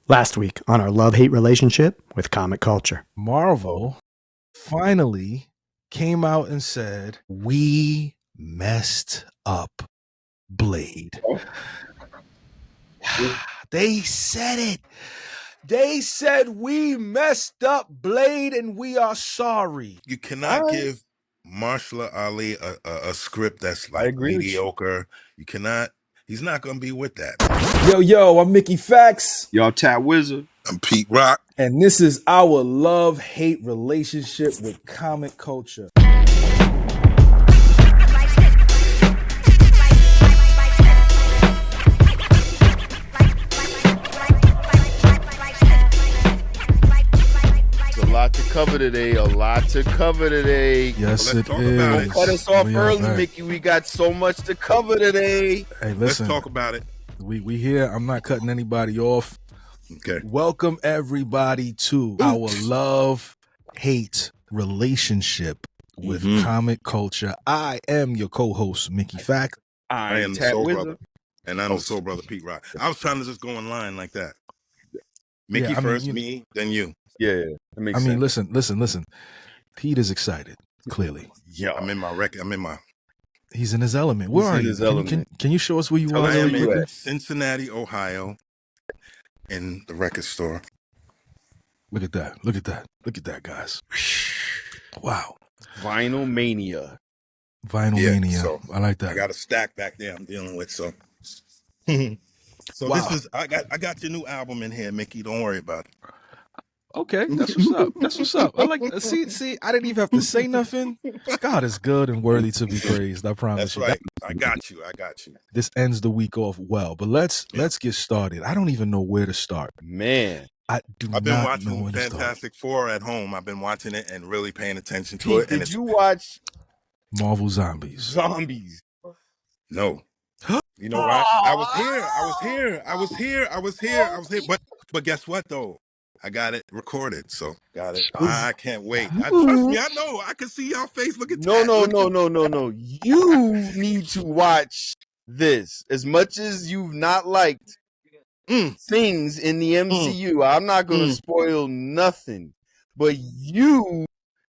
Last week on our love-hate relationship with comic culture. Marvel finally came out and said, we messed up Blade. They said it. They said we messed up Blade and we are sorry. You cannot give Marshall Ali a script that's like mediocre. You cannot. He's not going to be with that. Yo, I'm Mickey Fax. Y'all Tat Wizard. I'm Pete Rock. And this is our love-hate relationship with comic culture. A lot to cover today. Yes, it is. Don't cut us off early, Mickey. We got so much to cover today. Hey, listen. Let's talk about it. We here. I'm not cutting anybody off. Okay. Welcome everybody to our love-hate relationship with comic culture. I am your co-host, Mickey Fax. I am the Soul Brother. And I'm the Soul Brother, Pete Rock. I was trying to just go in line like that. Mickey first, me, then you. Yeah, that makes sense. Listen. Pete is excited, clearly. Yeah. I'm in my record. He's in his element. Where are you? Can you show us where you are? I am in Cincinnati, Ohio, in the record store. Look at that, guys. Wow. Vinyl Mania. So I like that. I got a stack back there I'm dealing with, so. So wow. This is I got your new album in here, Mickey. Don't worry about it. Okay, that's what's up. I like see. I didn't even have to say nothing. God is good and worthy to be praised. I promise That's you. right. I got you. This ends the week off well, but let's get started. I don't even know where to start. Man, I've been watching Fantastic Four at home. I've been watching it and really paying attention to it. Did you watch Marvel Zombies? No. You know what? I was here. But guess what though? I got it recorded, so got it. I can't wait. Trust me, I know. I can see y'all face. Look at No. You need to watch this. As much as you've not liked things in the MCU, I'm not going to spoil nothing. But you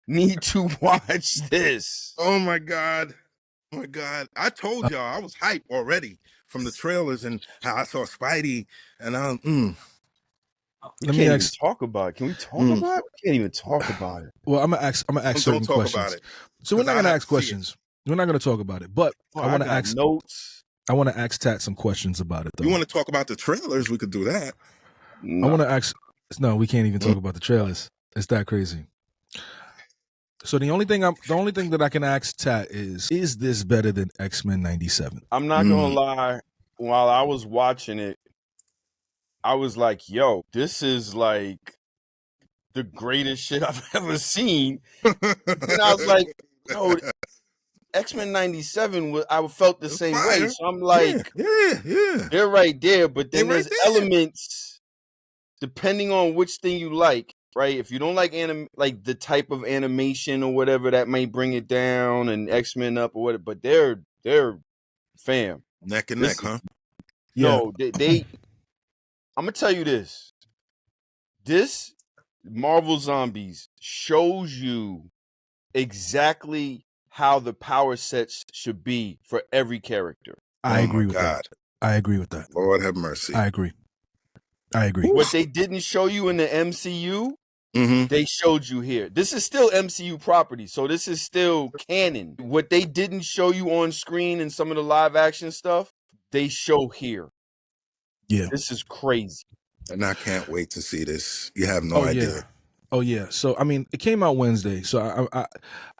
need to watch this. Oh my God. I told y'all I was hyped already from the trailers and how I saw Spidey and We can't even talk about it. Can we talk about it? We can't even talk about it. Well, I'm gonna ask certain questions. About it, so we're not gonna ask questions. We're not gonna talk about it. But I want to ask notes. I want to ask Tat some questions about it. Though you want to talk about the trailers? We could do that. No. I want to ask. No, we can't even talk about the trailers. It's that crazy. So the only thing that I can ask Tat is this better than X-Men 97? I'm not gonna lie. While I was watching it, I was like, yo, this is like the greatest shit I've ever seen. And I was like, yo, X-Men 97, I felt the same way. So I'm like, yeah. They're right there. But then there's elements, depending on which thing you like, right? If you don't like like the type of animation or whatever, that may bring it down and X-Men up or whatever. But they're fam. Neck and neck, huh? No, they I'm gonna tell you this. This Marvel Zombies shows you exactly how the power sets should be for every character. I agree with that. Lord have mercy. I agree. What they didn't show you in the MCU, they showed you here. This is still MCU property, so this is still canon. What they didn't show you on screen in some of the live action stuff, they show here. Yeah. This is crazy. And I can't wait to see this. You have no idea. Oh yeah. So I mean, it came out Wednesday. So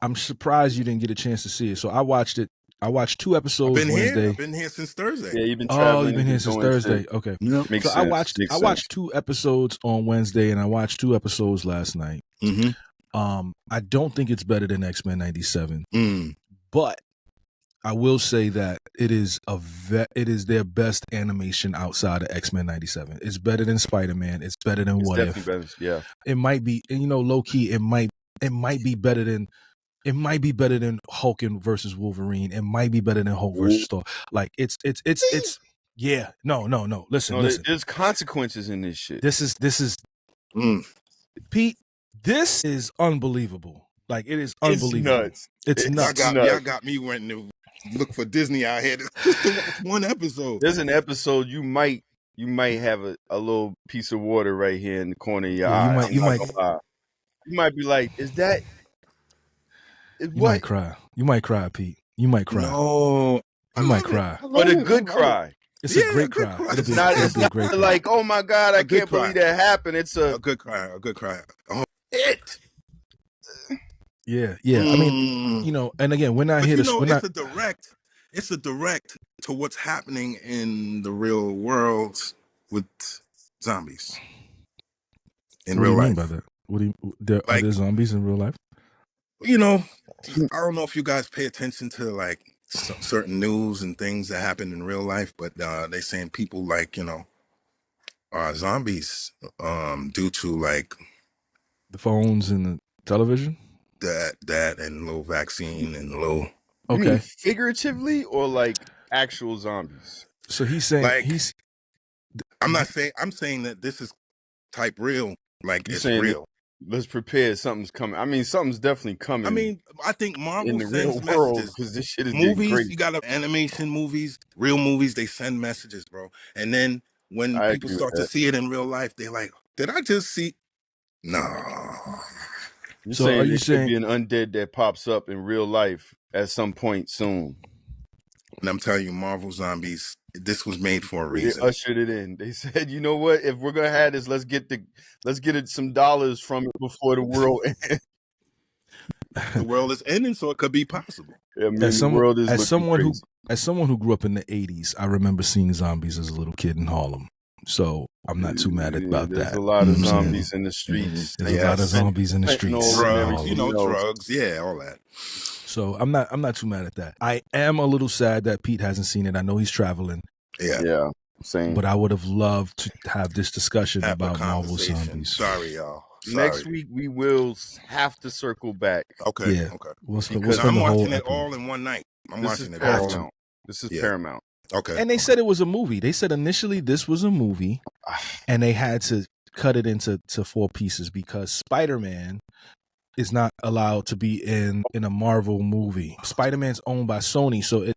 I'm surprised you didn't get a chance to see it. So I watched it. I watched 2 episodes Wednesday. I've been here since Thursday. Yeah, you've been traveling. Oh, you've been here since Thursday. Okay. Yep. So I watched 2 episodes on Wednesday and I watched 2 episodes last night. I don't think it's better than X-Men 97. But I will say that it is their best animation outside of X-Men 97. It's better than Spider-Man. It's better than What If. Better, yeah. It might be, and low key, it might be better than Hulk versus Wolverine. It might be better than Hulk versus Thor. Like it's Yeah, no. Listen. There's consequences in this shit. This is Pete. This is unbelievable. Like it is unbelievable. It's nuts. Y'all got me wanting to look for Disney out here. Just one episode. There's an episode you might have a little piece of water right here in the corner of your eye. You might be like, is that? You might cry. You might cry, Pete. You might cry. No, you might cry. But a good cry. It's a great cry. It's not like, oh my God, I can't believe that happened. It's a good cry. A good cry. Oh, it. Yeah. I mean, and again, we're not here to. It's a direct to what's happening in the real world with zombies. In real life. What do you mean by that? What do you? Are there zombies in real life? I don't know if you guys pay attention to like certain news and things that happen in real life, but they saying people are zombies due to like the phones and the television. That and low vaccine and low. Okay, you mean figuratively or like actual zombies? So he's saying I'm saying that this is type real. Like it's real. Let's prepare. Something's coming. I mean, something's definitely coming. I mean, I think Marvel in the real world because this shit is movies. Crazy. You got animation movies, real movies. They send messages, bro. And then when people start to see it in real life, they're like, "Did I just see?" No. You're saying there could be an undead that pops up in real life at some point soon. And I'm telling you, Marvel zombies. This was made for a reason. They ushered it in. They said, "You know what? If we're gonna have this, let's get it some dollars from it before the world ends." The world is ending, so it could be possible. Yeah, I mean, the world is as someone who grew up in the '80s, I remember seeing zombies as a little kid in Harlem. So I'm not too mad about that. There's a lot of zombies in the streets. There's a lot of zombies in the streets. Drugs, drugs, yeah, all that. So I'm not too mad at that. I am a little sad that Pete hasn't seen it. I know he's traveling. Yeah. Same. But I would have loved to have this discussion about Marvel zombies. Sorry, y'all. Next week we will have to circle back. Okay. Yeah. Okay. Because I'm watching it all in one night. I'm watching it all. This is Paramount. Okay. And they said it was a movie. They said initially this was a movie, and they had to cut it into 4 pieces because Spider-Man is not allowed to be in a Marvel movie. Spider-Man's owned by Sony, so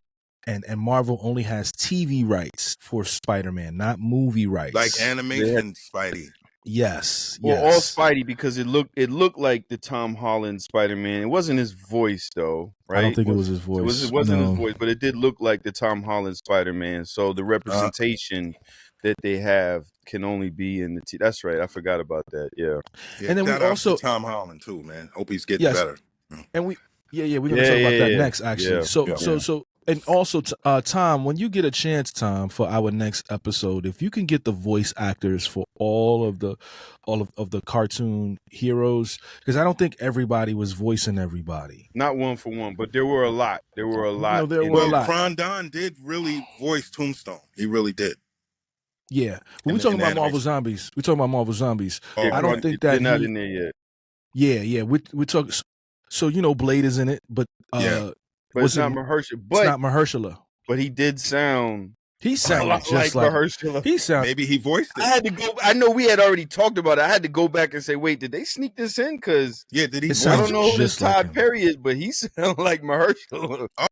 and Marvel only has TV rights for Spider-Man, not movie rights. Like animation Spidey. Yes. Well, all Spidey because it looked like the Tom Holland Spider-Man. It wasn't his voice though, right? I don't think it was his voice. It wasn't his voice, but it did look like the Tom Holland Spider-Man. So the representation that they have can only be in the That's right. I forgot about that. Yeah. And then we also Tom Holland too, man. Hope he's getting better. And we're gonna talk about that next, actually. So and also, Tom, when you get a chance, Tom, for our next episode, if you can get the voice actors for all of the cartoon heroes, because I don't think everybody was voicing everybody. Not one for one, but there were a lot. There were a lot. Cron Don did really voice Tombstone. He really did. Yeah, when we're talking about Marvel Zombies. We're talking about Marvel Zombies. I don't think that they're not in there yet. Yeah. We're talking. So Blade is in it, but but it's not Mahershala. It's not Mahershala. But he did sound. He sounded just like Mahershala. He sounded. Maybe he voiced it. I had to go. I know we had already talked about it. I had to go back and say, wait, did they sneak this in? Because did he? I don't know who this Todd Perry is, but he sounded like Mahershala. Oh,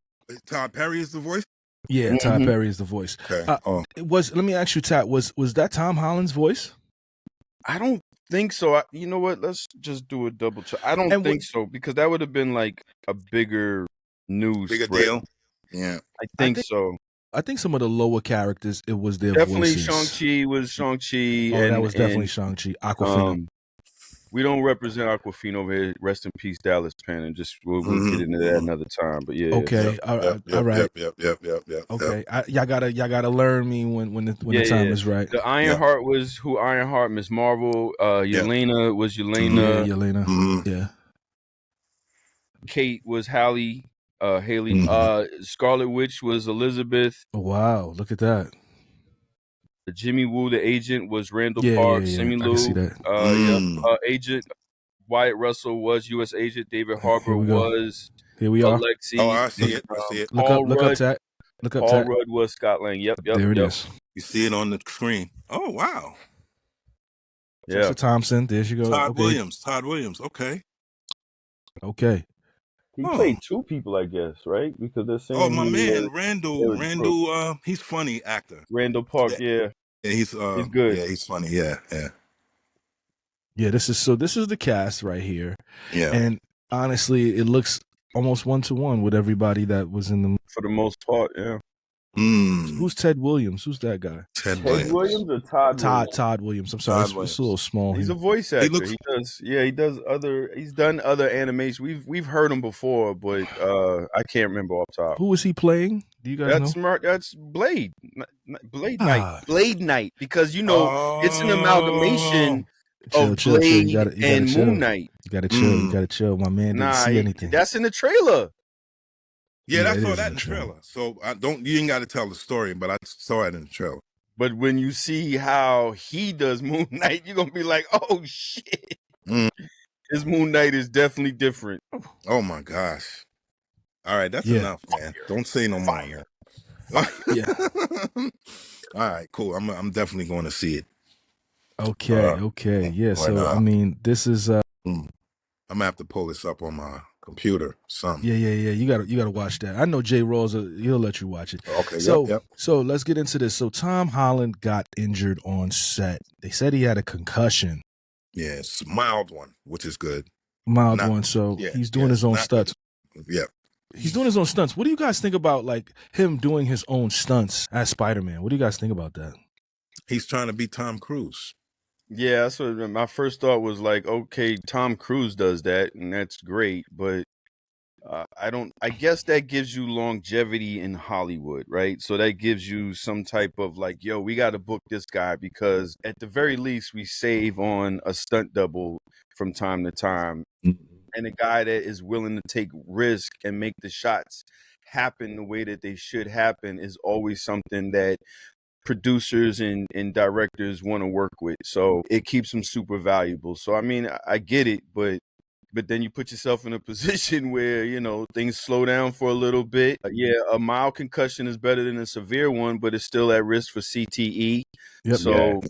Todd Perry is the voice. Yeah, Todd Perry is the voice. Okay. Let me ask you, Todd. Was that Tom Holland's voice? I don't think so. You know what? Let's just do a double check. I don't think so because that would have been like a bigger deal. Yeah, I think so. I think some of the lower characters, it was their definitely voices. Shang-Chi was Shang-Chi. Oh, that was definitely Shang-Chi. Aquafina. We don't represent Aquafina over here. Rest in peace, Dallas Penn. And just we'll get into that another time. But yeah. Okay. All right. Yep. Okay. Y'all gotta learn me when the time is right. The Ironheart was who Ironheart. Miss Marvel. Yelena was Yelena. Yeah, Yelena. Mm-hmm. Yeah. Kate was Haley. Haley. Scarlet Witch was Elizabeth. Oh, wow, look at that. Jimmy Woo, the agent, was Randall Park. Simu Liu. I can see that. Agent Wyatt Russell was U.S. Agent. David Harbour was Here we are. Alexi. Oh, I see it. Look up, Tat. Look up Paul Rudd was Scott Lang. Yep. There it is. You see it on the screen. Oh, wow. Yeah. Tessa Thompson. There she goes. Todd Williams. Okay. Okay. He played two people, I guess, right? Because they're saying. Oh, my man, Randall. He's funny actor. Randall Park. Yeah. He's good. Yeah, he's funny. Yeah. Yeah, this is the cast right here. Yeah. And honestly, it looks almost 1-to-1 with everybody that was in the. For the most part, yeah. Who's Ted Williams? Who's that guy? Ted Williams or Todd Williams? Todd Williams. I'm sorry, it's a little small. He's a voice actor. He's done other animation. We've heard him before, but I can't remember off top. Who is he playing? Do you guys know? That's Blade. Blade Knight. Because it's an amalgamation of Blade and Moon Knight. You gotta chill. My man didn't see anything. That's in the trailer. Yeah, I saw that in the trailer. So you ain't got to tell the story, but I saw it in the trailer. But when you see how he does Moon Knight, you're gonna be like, "Oh shit!" His Moon Knight is definitely different. Oh my gosh! All right, that's enough, man. Don't say no more. Yeah. All right, cool. I'm definitely going to see it. Okay. Yeah. So I mean, this is. I'm gonna have to pull this up on my computer. Yeah. You gotta watch that. I know Jay Rawls. He'll let you watch it. Okay. So let's get into this. So Tom Holland got injured on set. They said he had a concussion. Yeah, it's a mild one, which is good. So he's doing his own stunts. Yeah. He's doing his own stunts. What do you guys think about like him doing his own stunts as Spider-Man? What do you guys think about that? He's trying to be Tom Cruise. Yeah, that's what my first thought was like, okay, Tom Cruise does that, and that's great, but I guess that gives you longevity in Hollywood, right? So that gives you some type of like, yo, we got to book this guy because at the very least we save on a stunt double from time to time. And a guy that is willing to take risk and make the shots happen the way that they should happen is always something that producers and directors want to work with. So it keeps them super valuable. So, I mean, I get it, but then you put yourself in a position where, things slow down for a little bit. A mild concussion is better than a severe one, but it's still at risk for CTE. Yep. So,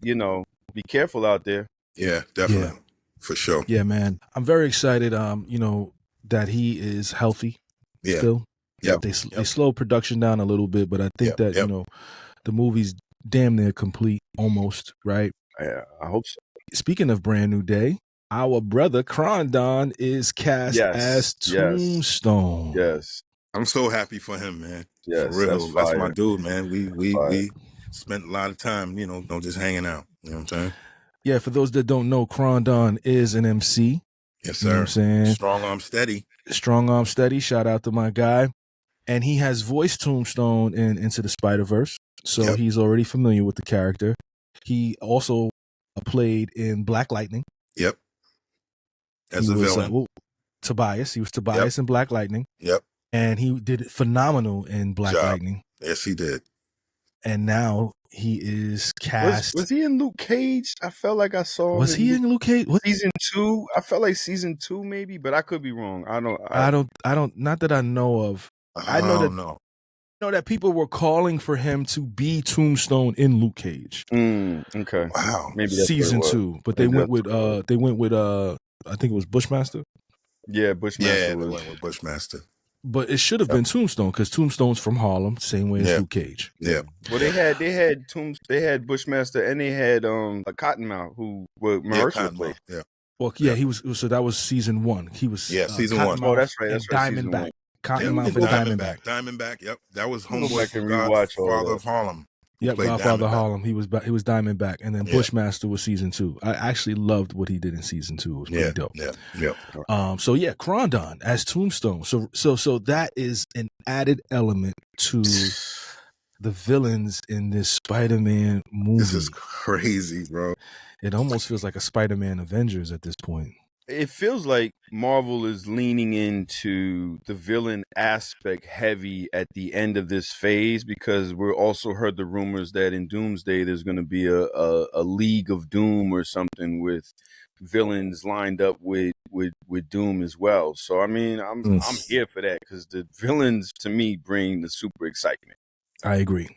be careful out there. Yeah, definitely. Yeah. For sure. Yeah, man. I'm very excited, that he is healthy still. Yeah. They slowed production down a little bit, but I think that, the movie's damn near complete almost, right? Yeah, I hope so. Speaking of Brand New Day, our brother Cron Don is cast as Tombstone. Yes. I'm so happy for him, man. Yes, for real. That's my dude, man. We spent a lot of time, just hanging out. You know what I'm saying? Yeah, for those that don't know, Cron Don is an MC. Yes, sir. You know what I'm saying? Strong arm steady. Strong arm steady. Shout out to my guy. And he has voiced Tombstone in Into the Spider-Verse. So he's already familiar with the character. He also played in Black Lightning. Yep. As a villain. Tobias. He was Tobias in Black Lightning. Yep. And he did phenomenal in Black Lightning. Yes, he did. And now he is cast. Was he in Luke Cage? I felt like I saw him. Was he in Luke Cage? Season 2? I felt like season 2 maybe, but I could be wrong. I don't. Not that I know of. I know that people were calling for him to be Tombstone in Luke Cage. Okay. Wow. Maybe that's season 2, but they went with I think it was Bushmaster. Yeah, Bushmaster. Yeah, they went with Bushmaster. But it should have been Tombstone because Tombstone's from Harlem, same way as Luke Cage. Yeah. Well, they had Bushmaster and they had a Cottonmouth who Mahershala played. Yeah. Well, he was. So that was season 1. He was season 1. Oh, that's right. That's right. Diamondback. Cottonmouth and Diamondback. Diamondback. Yep, that was homeboy from Godfather of Harlem. Yep, Godfather of Harlem. He was Diamondback, and then Bushmaster was season 2. I actually loved what he did in season 2. It was pretty dope. Yeah. So Cron Don as Tombstone. So that is an added element to the villains in this Spider-Man movie. This is crazy, bro. It almost feels like a Spider-Man Avengers at this point. It feels like Marvel is leaning into the villain aspect heavy at the end of this phase because we also heard the rumors that in Doomsday there's going to be a League of Doom or something with villains lined up with Doom as well. So I mean, I'm here for that because the villains to me bring the super excitement. I agree.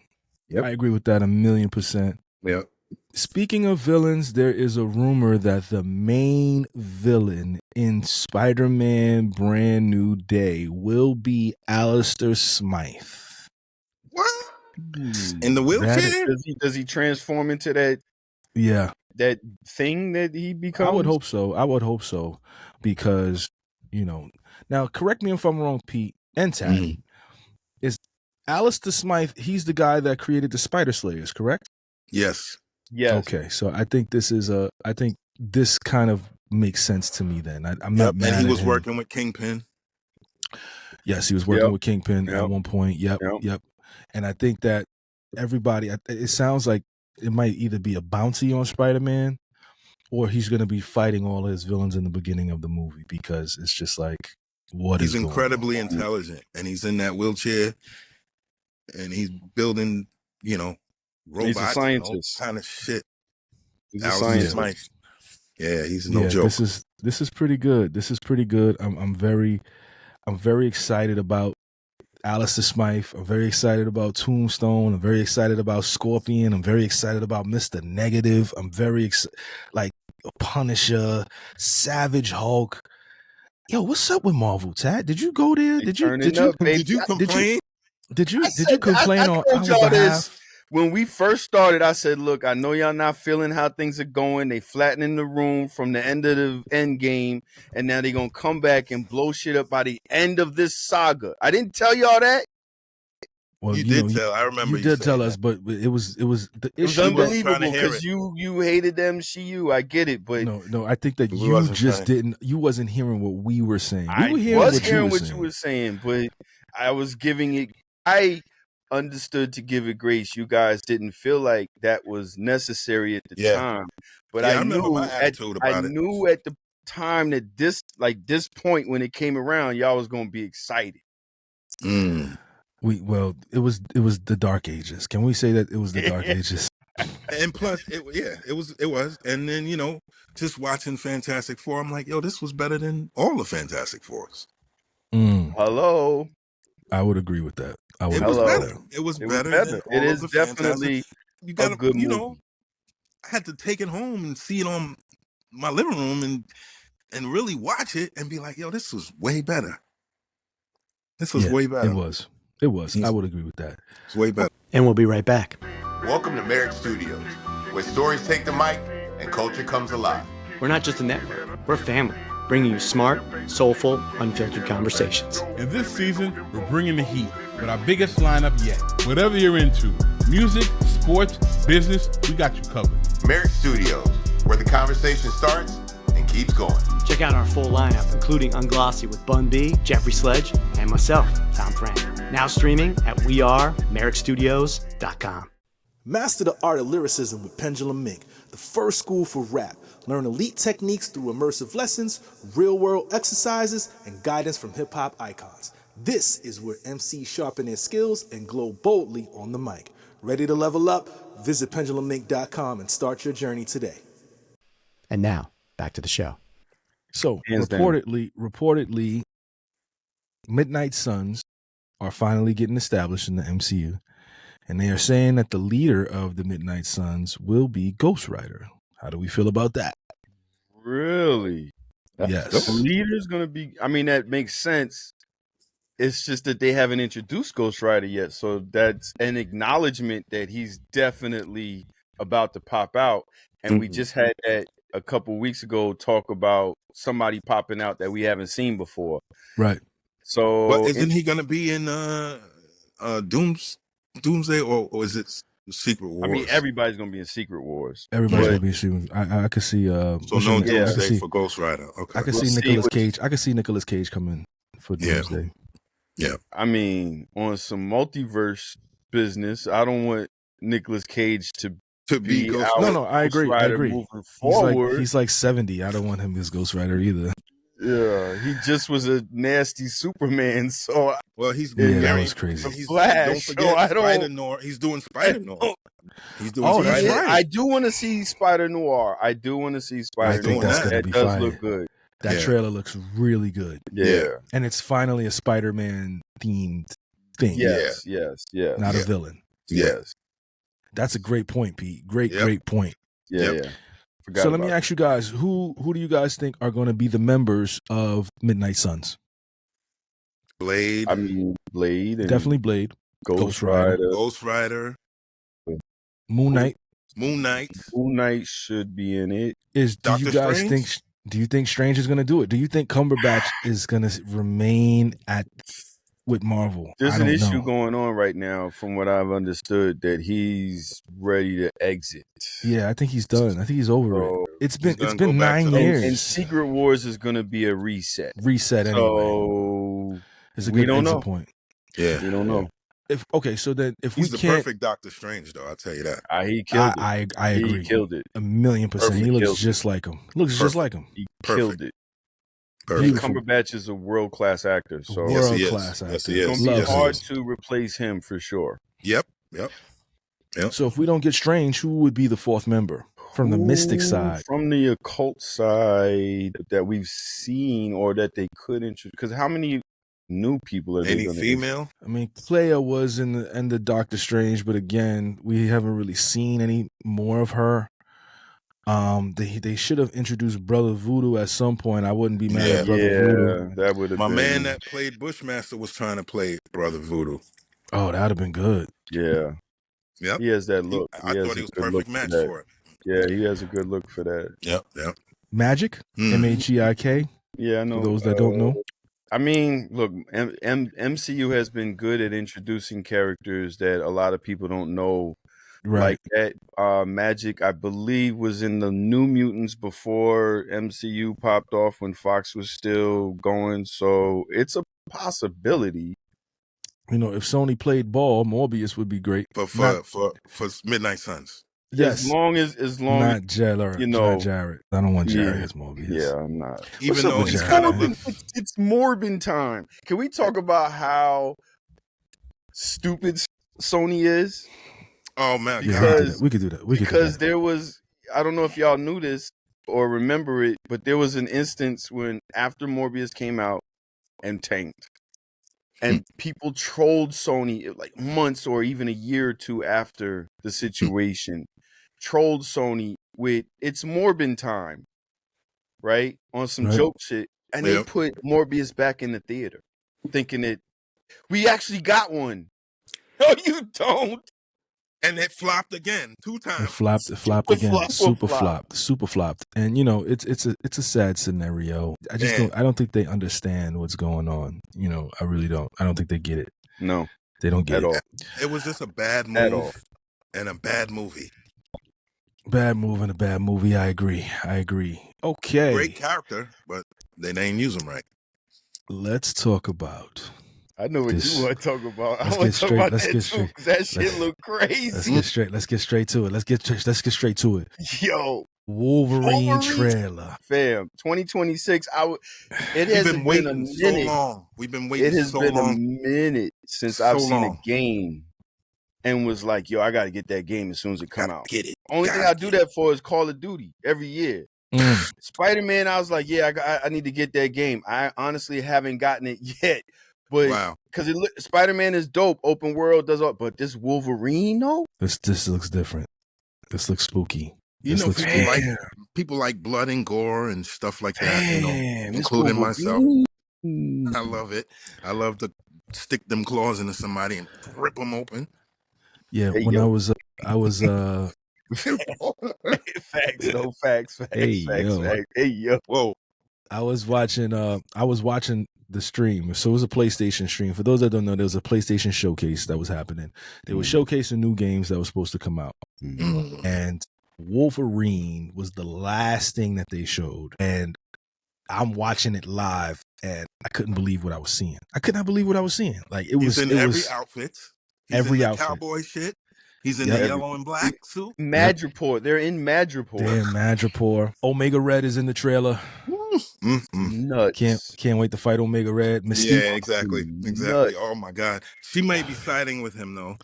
Yep. I agree with that 1,000,000%. Yep. Speaking of villains, there is a rumor that the main villain in Spider-Man Brand New Day will be Alistair Smythe. What? In the wheelchair? Does he transform into that thing that he becomes? I would hope so. Because, now correct me if I'm wrong, Pete and Tad. Is Alistair Smythe, he's the guy that created the Spider Slayers, correct? Yes. Okay, so I think this kind of makes sense to me then. I'm not mad and he at was him. working with Kingpin. Yes, he was working with Kingpin at one point. Yep. And I think that everybody, it sounds like it might either be a bounty on Spider-Man or he's going to be fighting all his villains in the beginning of the movie because it's just like, he's incredibly intelligent and he's in that wheelchair and he's building, robots. He's a scientist. And all kind of shit. He's a scientist. Yeah, he's no joke. This is pretty good. This is pretty good. I'm very excited about Alistair Smythe. I'm very excited about Tombstone. I'm very excited about Scorpion. I'm very excited about Mr. Negative. I'm very like Punisher, Savage Hulk. Yo, what's up with Marvel, Tad? Did you go there? Did you complain? Did you complain on our behalf? When we first started, I said, look, I know y'all not feeling how things are going. They flattening the room from the end of the end game, and now they're going to come back and blow shit up by the end of this saga. I didn't tell y'all that. Well, you did tell. I remember you did tell us, but it was the issue. It was unbelievable because you hated MCU. I get it, but no, I think that you wasn't hearing what we were saying. I was hearing what you were saying, but I was giving it. I understood to give it grace. You guys didn't feel like that was necessary at the time, but I knew at the time that this point when it came around, y'all was gonna be excited. It was the Dark Ages. Can we say that it was the Dark Ages? And plus, it was, and then just watching Fantastic Four, I'm like, yo, this was better than all the Fantastic Fours. Hello. I would agree with that. It was better. It is definitely a good movie. I had to take it home and see it on my living room and really watch it and be like, yo, this was way better. This was way better. It was. I would agree with that. It's way better. And we'll be right back. Welcome to Merrick Studios, where stories take the mic and culture comes alive. We're not just a network. We're family, bringing you smart, soulful, unfiltered conversations. And this season, we're bringing the heat with our biggest lineup yet. Whatever you're into, music, sports, business, we got you covered. Merrick Studios, where the conversation starts and keeps going. Check out our full lineup, including Unglossy with Bun B, Jeffrey Sledge, and myself, Tom Frank. Now streaming at wearemerrickstudios.com. Master the art of lyricism with Pendulum Mink, the first school for rap. Learn elite techniques through immersive lessons, real-world exercises, and guidance from hip-hop icons. This is where MCs sharpen their skills and glow boldly on the mic. Ready to level up? Visit pendulummink.com and start your journey today. And now, back to the show. So, reportedly, Midnight Suns are finally getting established in the MCU, and they are saying that the leader of the Midnight Suns will be Ghost Rider. How do we feel about that? Really? Yes. The leader's going to be, that makes sense. It's just that they haven't introduced Ghost Rider yet, so that's an acknowledgement that he's definitely about to pop out, and we just had that a couple weeks ago talk about somebody popping out that we haven't seen before. Right. So, but isn't he going to be in Doomsday, or is it Secret Wars? Everybody's going to be in Secret Wars. Everybody's going to be in Secret. I could see. So no Doomsday for Ghost Rider. Okay. I could see Nicolas Cage. I could see Nicolas Cage coming for Doomsday. Yeah. On some multiverse business, I don't want Nicolas Cage to be Ghost Rider. No, I agree. Moving forward. He's like 70. I don't want him as Ghost Rider either. Yeah, he just was a nasty Superman. So he's that was crazy. He's Flash. Don't forget Spider-Noir. He's doing Spider-Noir. He's doing Spider. Right. I do want to see Spider-Noir. I think that's gonna be fire. Does look good. That trailer looks really good. Yeah, and it's finally a Spider-Man themed thing. Yes. Not a villain. Yes. That's a great point, Pete. Great point. Yeah. Forgot So let me about ask you guys, who do you guys think are going to be the members of Midnight Suns? Blade. I mean, Blade. And Definitely Blade. Ghost Rider. Ghost Rider. Moon Knight. Moon Knight should be in it. Do Doctor you guys Strange? do you think Strange is going to do it? Do you think Cumberbatch is going to remain with Marvel? There's an issue going on right now, from what I've understood, that he's ready to exit. Yeah, I think he's done. I think he's over it. It's been 9 years. And Secret Wars is going to be a reset. Anyway. So it's a good exit point. Yeah, we don't know. So then if he's we the can't, perfect Doctor Strange, though. I'll tell you that. He killed it. I agree. He killed it. 1,000,000%. He looks just like him. He killed it. Cumberbatch is a world-class actor. So world-class actor. Yes, he is. It's going to be hard to replace him for sure. Yep. So if we don't get Strange, who would be the fourth member from the mystic side? From the occult side that we've seen, or that they could introduce? Because how many new people are any female? I mean, Clea was in the Doctor Strange, but again, we haven't really seen any more of her. They should have introduced Brother Voodoo at some point. I wouldn't be mad at Brother Voodoo. That would have My been... man that played Bushmaster was trying to play Brother Voodoo. Oh, that'd have been good. Yeah. Yep. He has that look. I thought he was perfect match for it. Yeah, he has a good look for that. Yep. Magic, MAGIK. Yeah, I know. For those that don't know. I mean, look, MCU has been good at introducing characters that a lot of people don't know. Right. Like that. Magic, I believe, was in the New Mutants before MCU popped off, when Fox was still going. So it's a possibility. You know, if Sony played ball, Morbius would be great. For Midnight Suns. Yes. As long as not Jared, not Jared. I don't want Jared as Morbius. Yeah, I'm not. Even though he's kind of it's Morbin time. Can we talk about how stupid Sony is? Oh man, because we could do that. Because there was, I don't know if y'all knew this or remember it, but there was an instance when after Morbius came out and tanked, and people trolled Sony like months or even a year or two after the situation, trolled Sony with "It's Morbin time," right? On some joke shit. And they put Morbius back in the theater, thinking that we actually got one. No, you don't. And it flopped again 2 times. It flopped again. Super flopped. And you know, it's a sad scenario. I don't think they understand what's going on. You know, I really don't. I don't think they get it. No. They don't get it. All. It was just a bad move and a bad movie. Bad move and a bad movie. I agree. Okay. Great character, but they didn't use him right. Let's talk about... I know what you want to talk about. I want to talk about that too, because that shit look crazy. Let's get straight to it. Let's get straight to it. Yo, Wolverine trailer, fam. 2026. It has been waiting a minute. So long. We've been waiting so long. It has been a minute since I've seen a game, and was like, yo, I got to get that game as soon as it come out. Get it. Only thing I do that for is Call of Duty every year. Spider-Man, I was like, yeah, I need to get that game. I honestly haven't gotten it yet. But because Spider-Man is dope, open world does all, but this Wolverine, no? This looks different. This looks spooky. You know, people like blood and gore and stuff like that. You know, including myself. I love it. I love to stick them claws into somebody and rip them open. Yeah, I was facts. Hey yo. Whoa. I was watching the stream. So it was a PlayStation stream. For those that don't know, there was a PlayStation showcase that was happening. They were showcasing new games that were supposed to come out. And Wolverine was the last thing that they showed. And I'm watching it live and I couldn't believe what I was seeing. I could not believe what I was seeing. Like He's in every outfit. He's in the cowboy shit. He's in the yellow and black suit. Madripoor. They're in Madripoor. Omega Red is in the trailer. Nuts. Can't wait to fight Omega Red. Mystique. Yeah, exactly. Nuts. Oh my God. She may be siding with him though.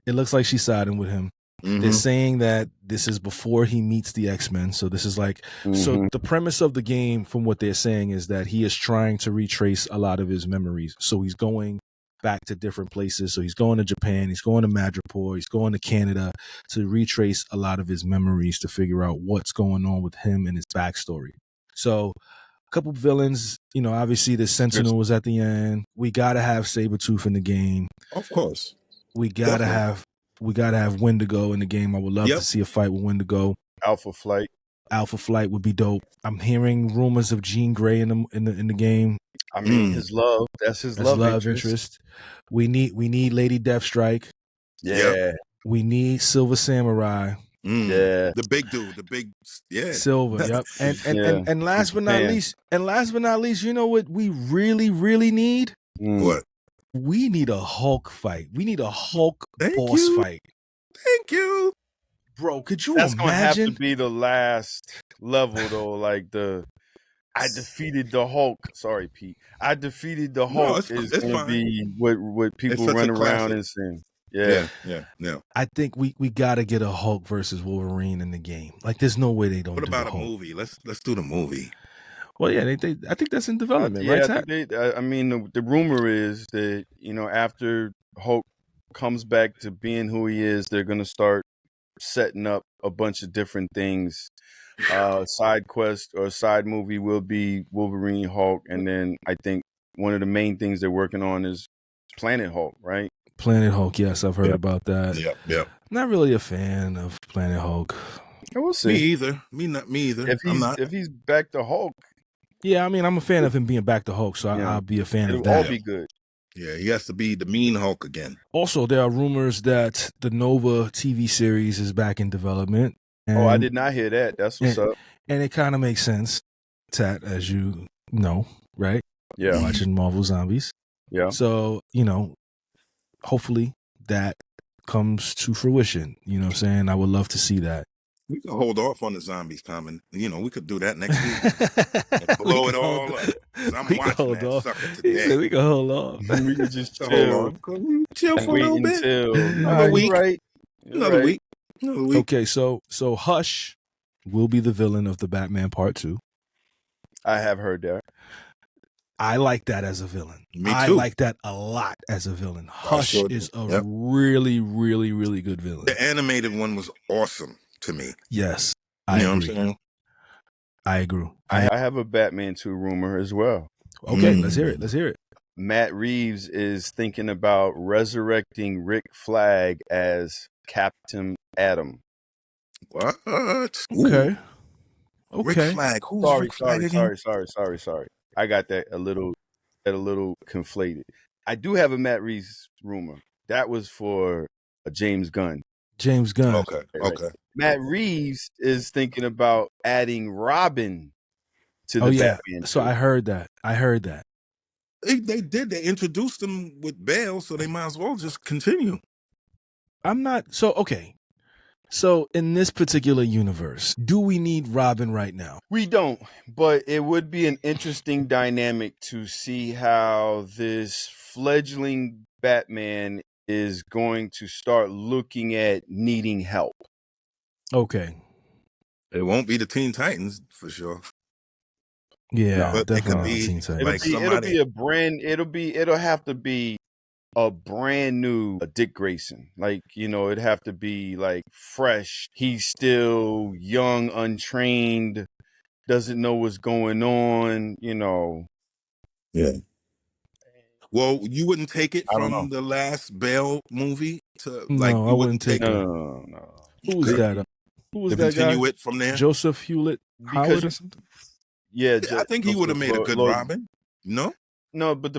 It looks like she's siding with him. They're saying that this is before he meets the X-Men. So this is like, so the premise of the game from what they're saying is that he is trying to retrace a lot of his memories. So he's going back to different places. So he's going to Japan, he's going to Madripoor, he's going to Canada to retrace a lot of his memories to figure out what's going on with him and his backstory. So a couple villains, obviously the Sentinel was at the end. We got to have Sabretooth in the game. Of course. We got to have Wendigo in the game. I would love to see a fight with Wendigo. Alpha Flight would be dope. I'm hearing rumors of Jean Grey in the game. I mean, his love. That's his love interest. We need Lady Deathstrike. Yeah. We need Silver Samurai. Yeah. The big dude. Silver. Yep. And last but not least, you know what we really, really need? What? We need a Hulk fight. We need a Hulk boss fight. Thank you. Bro, could you That's imagine? That's going to have to be the last level, though. Like I defeated the Hulk. Sorry, Pete. I defeated the Hulk is going to be what people run around and sing. Yeah. I think we got to get a Hulk versus Wolverine in the game. Like, there's no way they don't. What about a movie? Let's do the movie. Well, yeah, I think that's in development, right? I mean, the rumor is that after Hulk comes back to being who he is, they're going to start setting up a bunch of different things. Side quest or side movie will be Wolverine, Hulk, and then I think one of the main things they're working on is Planet Hulk, right? Planet Hulk, yes, I've heard about that. Yep. Not really a fan of Planet Hulk. We'll see. Me either. Me either. If he's back to Hulk. Yeah, I mean, I'm a fan of him being back to Hulk, so I'll be a fan of that. It'll all be good. Yeah, he has to be the mean Hulk again. Also, there are rumors that the Nova TV series is back in development. I did not hear that. That's what's up. And it kind of makes sense, Tat, as you know, right? Yeah. Watching Marvel Zombies. Yeah. So, hopefully that comes to fruition. You know what I'm saying? I would love to see that. We could hold off on the zombies coming. We could do that next week. And blow it all up. I'm watching that sucker today. We can hold off. We could just chill. Chill for a little bit. Another week. Right. Another week. Okay, so Hush will be the villain of the Batman Part 2. I have heard that. I like that as a villain. Me too. I like that a lot as a villain. Hush is a really, really, really good villain. The animated one was awesome to me. Yes. I agree. What I'm saying? I agree. I have a Batman 2 rumor as well. Okay, let's hear it. Matt Reeves is thinking about resurrecting Rick Flag as Captain Atom. What? Okay. Rick Flag. Who's Rick Flag again? Sorry. I got that a little conflated. I do have a Matt Reeves rumor. That was for James Gunn. Okay. Matt Reeves is thinking about adding Robin to the Batman. So I heard that. They did. They introduced him with Bale, so they might as well just continue. Okay. So in this particular universe, do we need Robin right now? We don't, but it would be an interesting dynamic to see how this fledgling Batman is going to start looking at needing help. Okay. It won't be the Teen Titans for sure. Yeah, but it could be Teen Titans. like somebody. It'll have to be a brand new Dick Grayson. Like, it'd have to be like fresh. He's still young, untrained, doesn't know what's going on, Yeah. Well, you wouldn't take it from the last Bale movie to I wouldn't take it. No. Who was that? Who was that guy? Continue it from there. Joseph Hewlett Howard or something? Yeah, I think he would have made a good Robin. No? No, but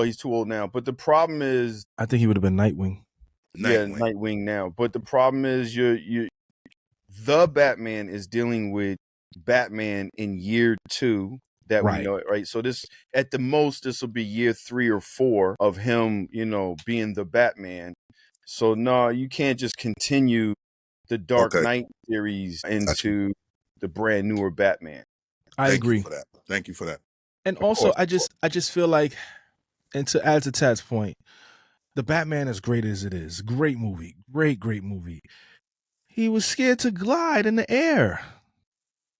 he's too old now. But the problem is, I think he would have been Nightwing. Yeah, Nightwing now. But the problem is, the Batman is dealing with Batman in year 2 that we know it, right? So this, at the most, this will be year 3 or 4 of him, being the Batman. So no, you can't just continue the Dark Knight series into the brand newer Batman. I agree. Thank you for that. And also, I just feel like, and to add to Tad's point, the Batman, as great as it is, great movie, great movie. He was scared to glide in the air.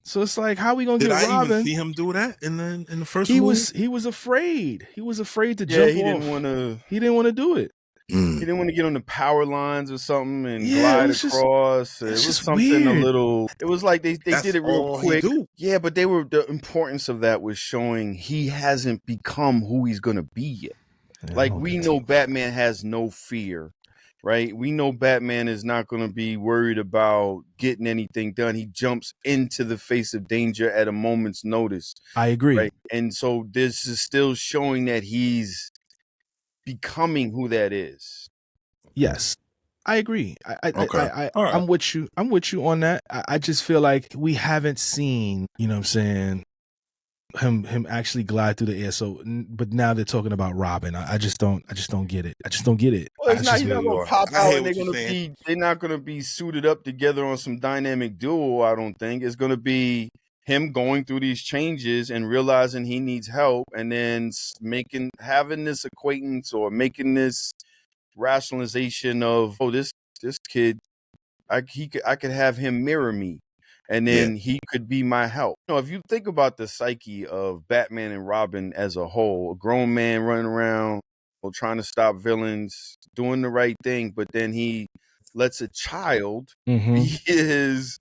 So it's like, how we gonna Did get I Robin? even see him do that in the first He movie? he was afraid. He was afraid to Yeah, jump he off. didn't want to. He didn't want to do it. He didn't want to get on the power lines or something and Yeah, glide it was just- across. It it's was just something weird. a little. It was like they That's did it real all he quick. do. Yeah, but the importance of that was showing he hasn't become who he's gonna be yet. Yeah, Like hold we that know team. Batman has no fear, right? We know Batman is not going to be worried about getting anything done. He jumps into the face of danger at a moment's notice. I agree. Right? And so this is still showing that he's becoming who that is. Yes, I agree. Okay. All right. I'm with you. I'm with you on that. I just feel like we haven't seen, you know what I'm saying, him actually glide through the air. So, but now they're talking about Robin. I just don't get it. I just don't get it. Well, it's I not, just- he's not feel going you. to pop I out hear and what you're saying. they're not going to be suited up together on some dynamic duo. I don't think it's going to be him going through these changes and realizing he needs help, and then having this acquaintance or making this rationalization of, oh, this kid, I could have him mirror me, and then he could be my help. You know, if you think about the psyche of Batman and Robin as a whole, a grown man running around trying to stop villains, doing the right thing, but then he lets a child be his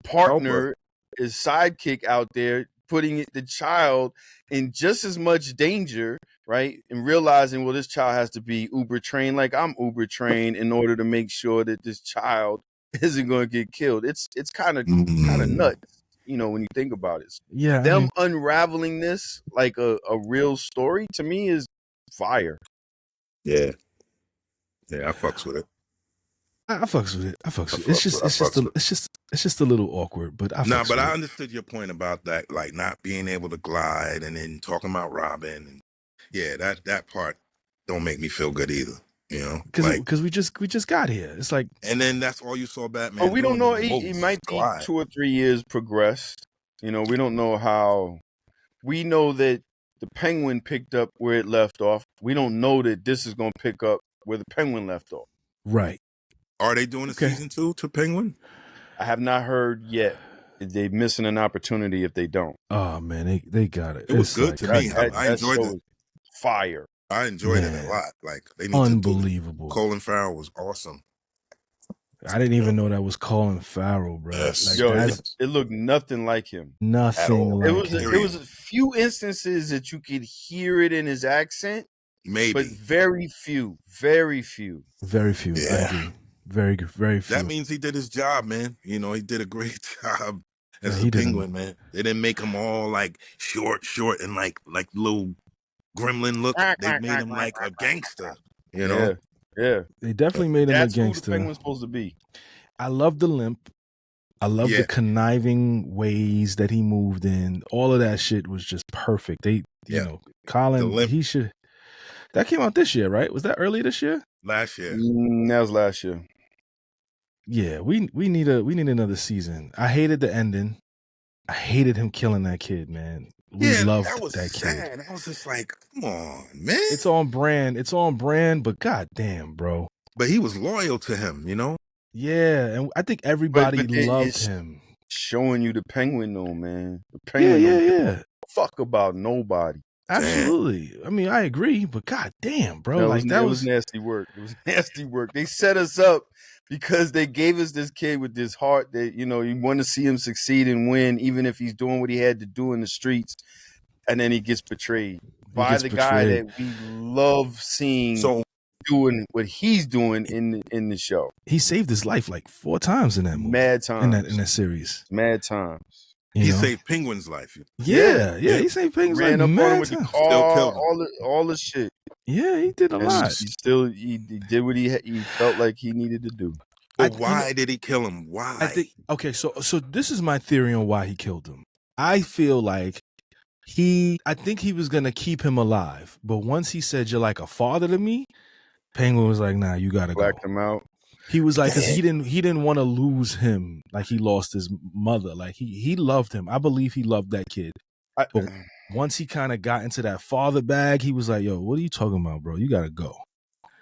partner, his sidekick out there, putting the child in just as much danger, right? And realizing, well, this child has to be uber trained, like I'm uber trained, in order to make sure that this child isn't going to get killed. It's kind of nuts, you know, when you think about it. Yeah, Them unraveling this like a real story to me is fire. Yeah, I fucks with it. I fucks with it. I fucks with it. It's just a little awkward, but I fucks with I it. understood your point about that, like not being able to glide, and then talking about Robin, and yeah, that part don't make me feel good either. You know, because we just got here. It's like, and then that's all you saw Batman. But we don't doing know. in the He movies, might be glide. 2 or 3 years progressed. You know, we don't know how. We know that the Penguin picked up where it left off. We don't know that this is going to pick up where the Penguin left off. right. Are they doing a season 2 to Penguin? I have not heard yet. They're missing an opportunity if they don't. Oh man, they got it. It was good to me. I enjoyed it. Fire. I enjoyed it a lot. Like they need unbelievable. Colin Farrell was awesome. I didn't even know that was Colin Farrell, bro. Yes. Like, Yo, it looked nothing like him. Nothing like him. It was a few instances that you could hear it in his accent. Maybe. But very few. Very few. Very few. Yeah. I agree. Very good. Very few. That means he did his job, man. You know, he did a great job as a Penguin, man. They didn't make him all like short, and like little gremlin look. They made him like a gangster. You know? Yeah. They definitely made him a gangster. That's who the Penguin's supposed to be. I love the limp. I love the conniving ways that he moved in. All of that shit was just perfect. They, you know, Colin, he should. That came out this year, right? Was that early this year? Last year. That was last year. Yeah, we need another season. I hated the ending. I hated him killing that kid, man. We loved that was that sad. kid. I was just like, come on, man. It's on brand, but goddamn, bro. But he was loyal to him, you know? Yeah, and I think everybody but loved him. Showing you the Penguin, though, man. The Penguin don't give a fuck about nobody. Absolutely. I mean, I agree, but goddamn, bro. That was nasty work. It was nasty work. They set us up because they gave us this kid with this heart that, you know, you want to see him succeed and win, even if he's doing what he had to do in the streets, and then he gets betrayed by the guy that we love seeing doing what he's doing in the show. He saved his life like 4 times in that movie. Mad times. In that series. Mad times. He saved Penguin's life. Yeah. He saved Penguin's life. Ran up on him with times. the car, all the shit. Yeah, he did a lot. He did what he felt like he needed to do. But why did he kill him? Why? I think so this is my theory on why he killed him. I feel like I think he was gonna keep him alive, but once he said, "You're like a father to me," Penguin was like, "Nah, you gotta go." Blacked him out. He was like, because he didn't want to lose him, like he lost his mother. Like he loved him. I believe he loved that kid. But once he kind of got into that father bag, he was like, "Yo, what are you talking about, bro? You gotta go."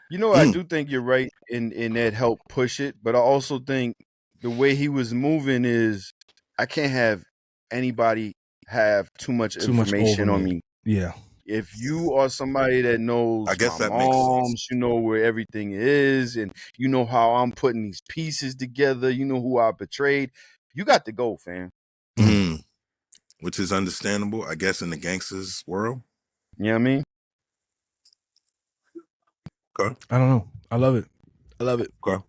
You know, I do think you're right in that helped push it, but I also think the way he was moving is, I can't have anybody have too much information over on me. me. Yeah. If you are somebody that knows I guess my that makes sense. moms, you know where everything is, and you know how I'm putting these pieces together, you know who I betrayed, you got to go, fam. Which is understandable, I guess, in the gangsters world. You know what I mean? Okay. I don't know. I love it. I love it. Okay.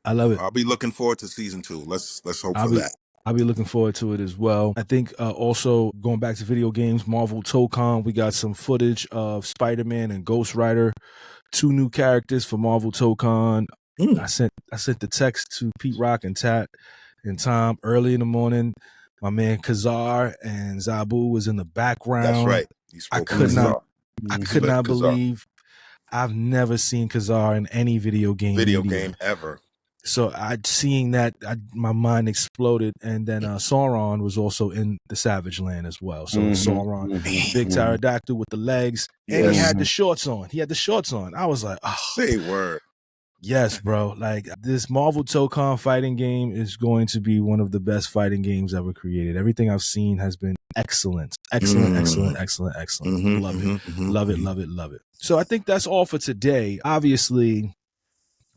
I love it. I'll be looking forward to season 2. Let's hope for that. I'll be looking forward to it as well. I think also going back to video games, Marvel ToeCon, we got some footage of Spider-Man and Ghost Rider, 2 new characters for Marvel ToeCon. I sent the text to Pete Rock and Tat and Tom early in the morning. My man Kazar and Zabu was in the background. That's right. I could not believe I've never seen Kazar in any video game ever. So seeing that, my mind exploded. And then Sauron was also in the Savage Land as well. So Sauron, big pterodactyl with the legs, and he had the shorts on. I was like, oh, say word. Yes, bro. Like, this Marvel ToeCon fighting game is going to be one of the best fighting games ever created. Everything I've seen has been excellent. Excellent. Love it. So I think that's all for today. Obviously,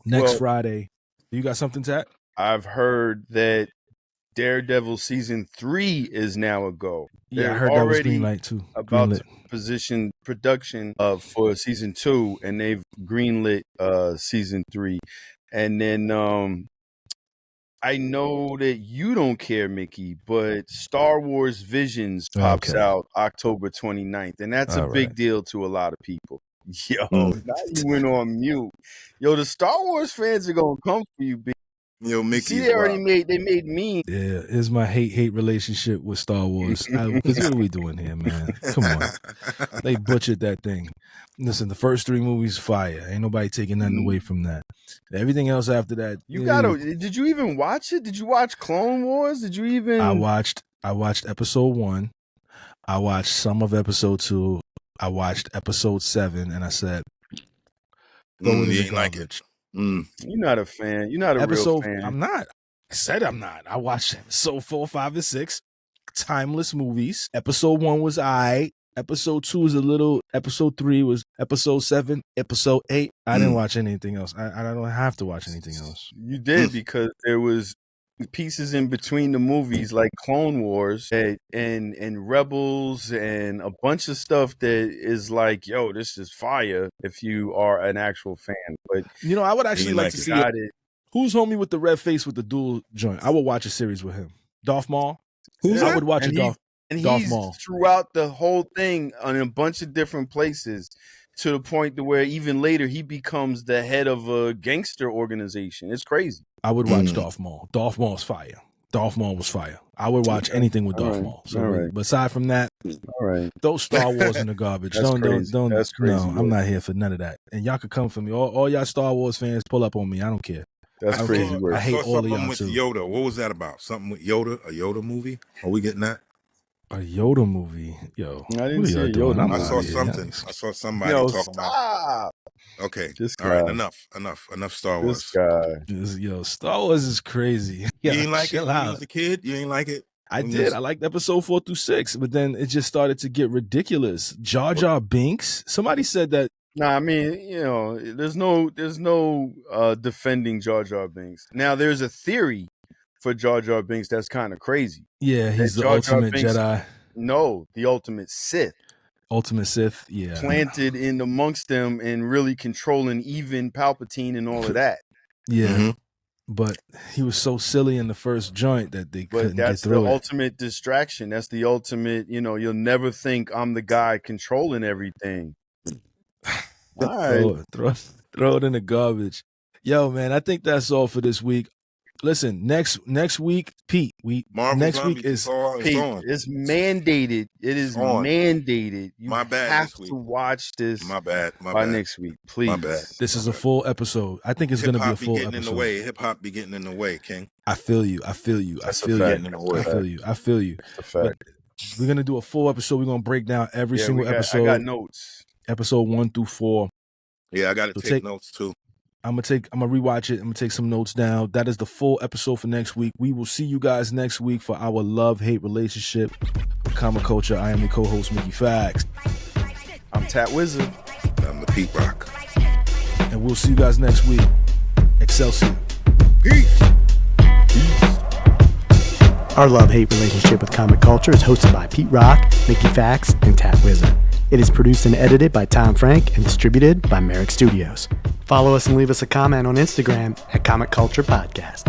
next Friday. You got something, Tat? I've heard that Daredevil season 3 is now a go. Yeah, I heard that was greenlight too. About to position production for season 2, and they've greenlit season 3. And then I know that you don't care, Mickey, but Star Wars Visions pops out October 29th, and that's a big deal to a lot of people. Yo, now you went on mute. Yo, the Star Wars fans are gonna come for you, big. Yo, Mickey. See, they made me. Yeah, it's my hate relationship with Star Wars. Because what are we doing here, man? Come on. They butchered that thing. Listen, the first 3 movies, fire. Ain't nobody taking nothing away from that. Everything else after that. Did you even watch it? Did you watch Clone Wars? Did you even? I watched episode 1. I watched some of episode 2. I watched episode 7, and I said, "Throw it in the garbage." You're not a fan. You're not a real fan. I'm not. I said I'm not. I watched episode 4, 5, and 6. Timeless movies. Episode 1 was Episode 2 was a little. Episode 3 was. Episode 7. Episode 8. I didn't watch anything else. I don't have to watch anything else. You did because there was pieces in between the movies like Clone Wars and Rebels and a bunch of stuff that is like, yo, this is fire if you are an actual fan. But I would actually like to see it. Who's homie with the red face with the dual joint? I would watch a series with him. Darth Maul. I would watch Darth Maul throughout the whole thing in a bunch of different places, to the point to where even later he becomes the head of a gangster organization. It's crazy. I would watch Darth Maul. Darth Maul's fire. Darth Maul was fire. I would watch anything with Darth Maul. So, but aside from that, those Star Wars in the garbage. Don't. That's crazy. No, I'm not here for none of that. And y'all could come for me. All y'all Star Wars fans, pull up on me. I don't care. That's crazy. I hate all of y'all with too. Yoda. What was that about? Something with Yoda? A Yoda movie? Are we getting that? A Yoda movie, yo. I didn't see Yoda. I saw something. I saw somebody talking about. Okay. All right. Enough Star Wars. This guy. Yo, Star Wars is crazy. You ain't like it when you was a kid? You ain't like it? I did. I liked episode 4 through 6, but then it just started to get ridiculous. Jar Jar Binks. Somebody said that. Nah, I mean, there's no defending Jar Jar Binks. Now, there's a theory for Jar Jar Binks that's kind of crazy. Yeah, he's the ultimate Jedi. No, the ultimate Sith. Ultimate Sith, yeah. Planted in amongst them and really controlling even Palpatine and all of that. Yeah. But he was so silly in the first joint that they couldn't get through it. That's the ultimate distraction. That's the ultimate, you'll never think I'm the guy controlling everything. All right. Throw it in the garbage. Yo, man, I think that's all for this week. Listen, next week, Pete. Next week is Pete. It's mandated. It is mandated. You My bad. have to watch this. My bad. By next week, please. My bad. This is a full episode. I think it's going to be a full episode. Hip hop be getting in the way, King. I feel you. I feel you. That's a fact. I feel you. That's a fact. But we're going to do a full episode. We're going to break down every single episode. I got notes. Episode 1 through 4. Yeah, I got to take notes too. I'm gonna rewatch it. I'm gonna take some notes down. That is the full episode for next week. We will see you guys next week for our love-hate relationship with comic culture. I am the co-host Mickey Fax. I'm Tat Wizard. I'm the Pete Rock. And we'll see you guys next week. Excelsior. Peace. Our love-hate relationship with comic culture is hosted by Pete Rock, Mickey Fax, and Tat Wizard. It is produced and edited by Tom Frank and distributed by Merrick Studios. Follow us and leave us a comment on Instagram at Comic Culture Podcast.